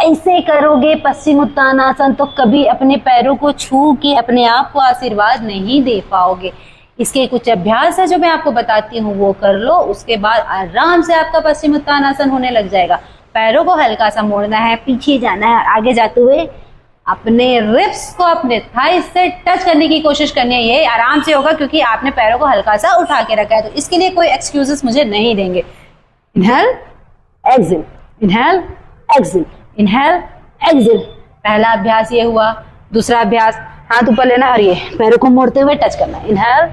ऐसे करोगे पश्चिमोत्तानासन तो कभी अपने पैरों को छू के अपने आप को आशीर्वाद नहीं दे पाओगे। इसके कुछ अभ्यास है जो मैं आपको बताती हूँ, वो कर लो, उसके बाद आराम से आपका पश्चिमोत्तानासन होने लग जाएगा। पैरों को हल्का सा मोड़ना है, पीछे जाना है और आगे जाते हुए अपने रिब्स को अपने थाइस से टच करने की कोशिश करनी है। ये आराम से होगा क्योंकि आपने पैरों को हल्का सा उठा के रखा है, तो इसके लिए कोई एक्सक्यूजेस मुझे नहीं देंगे। Inhale exhale, inhale exhale, inhale exhale. पहला अभ्यास ये हुआ। दूसरा अभ्यास, हाथ ऊपर लेना और ये पैरों को मोड़ते हुए टच करना। Inhale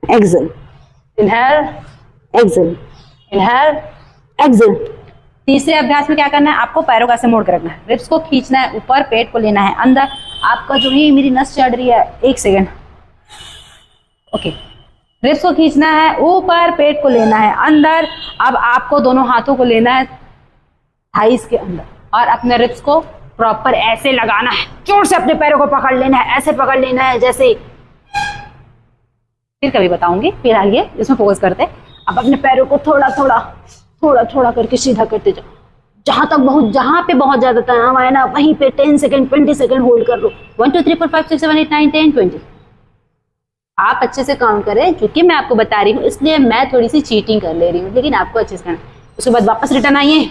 exhale, inhale exhale, inhale exhale. तीसरे अभ्यास में क्या करना है, आपको पैरों का ऐसे मोड़ कर रखना है, रिब्स को खींचना है ऊपर, पेट को लेना है अंदर। आपका जो ही मेरी नस चढ़ रही है, एक सेकेंड, ओके, रिब्स को खींचना है ऊपर, पेट को लेना है अंदर। अब आपको दोनों हाथों को लेना है थाइस के अंदर और अपने रिब्स को प्रॉपर ऐसे लगाना है, जोर से अपने पैरों को पकड़ लेना है, ऐसे पकड़ लेना है जैसे, फिर कभी बताऊंगी, फिलहाल ये इसमें फोकस करते हैं। अब अपने पैरों को थोड़ा थोड़ा थोड़ा थोड़ा करके सीधा करते जाओ, जहां पे बहुत ज्यादा तनाव आए ना वहीं पे 10 सेकंड 20 सेकंड होल्ड कर लो। 1 2 3 4 5 6 7 8 9 10 20। आप अच्छे से काउंट करें, क्योंकि मैं आपको बता रही हूँ इसलिए मैं थोड़ी सी चीटिंग कर ले रही हूँ, लेकिन आपको अच्छे से करना। उसके बाद वापस रिटर्न आइए।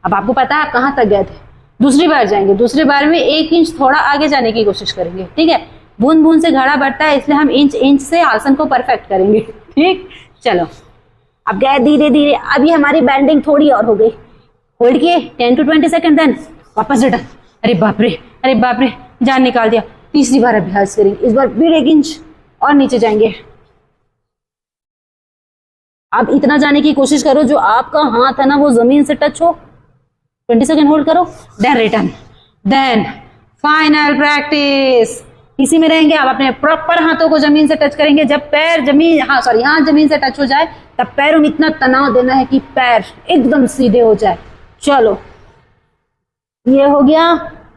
अब आपको पता है आप कहाँ तक गए थे, दूसरी बार जाएंगे, दूसरी बार में 1 इंच थोड़ा आगे जाने की कोशिश करेंगे, ठीक है। बूंद बूंद से घड़ा बढ़ता है, इसलिए हम इंच इंच से आसन को परफेक्ट करेंगे, ठीक। चलो अब गए धीरे धीरे। अभी हमारी बैंडिंग थोड़ी और हो गई, होल्ड किए 10 to 20 सेकंड, देन वापस रिटर्न। अरे बाप रे, जान निकाल दिया। तीसरी बार अभ्यास करेंगे, इस बार फिर 1 इंच और नीचे जाएंगे। अब इतना जाने की कोशिश करो जो आपका हाथ है ना वो जमीन से टच हो। 20 सेकंड होल्ड करो, then return, then final practice. इसी में रहेंगे। आप अपने प्रॉपर हाथों को जमीन से टच करेंगे। जब पैर जमीन, हाथ जमीन से टच हो जाए तब पैरों में इतना तनाव देना है कि पैर एकदम सीधे हो जाए। चलो ये हो गया।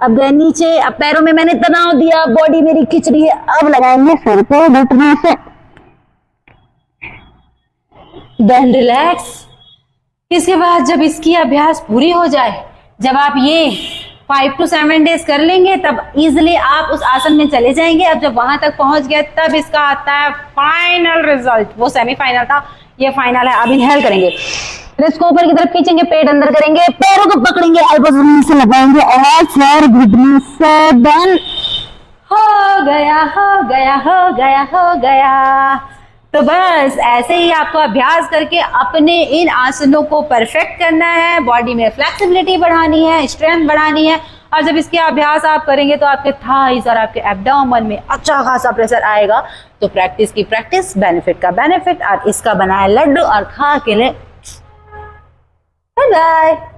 अब गए नीचे, अब पैरों में मैंने तनाव दिया, बॉडी मेरी खिंच रही है। अब लगाएंगे सर पे घुटने से, देन रिलैक्स। इसके बाद जब इसकी अभ्यास पूरी हो जाए, जब आप ये 5 to 7 डेज कर लेंगे, तब इजिली आप उस आसन में चले जाएंगे। अब जब वहां तक पहुंच गए तब इसका आता है फाइनल रिजल्ट। वो सेमीफाइनल था, ये फाइनल है। अब इनहेल करेंगे, रिब्स को ऊपर की तरफ खींचेंगे, पेट अंदर करेंगे, पैरों को पकड़ेंगे, एल्बोज जमीन से लगाएंगे और सर घुटने से, डन। हो गया, हो गया, हो गया, हो गया। तो बस ऐसे ही आपको अभ्यास करके अपने इन आसनों को परफेक्ट करना है। बॉडी में फ्लेक्सिबिलिटी बढ़ानी है, स्ट्रेंथ बढ़ानी है। और जब इसके अभ्यास आप करेंगे तो आपके थाइस और आपके एब्डोमेन में अच्छा खासा प्रेशर आएगा। तो प्रैक्टिस की प्रैक्टिस, बेनिफिट का बेनिफिट। और इसका बनाया लड्डू और खा के ले। Bye bye.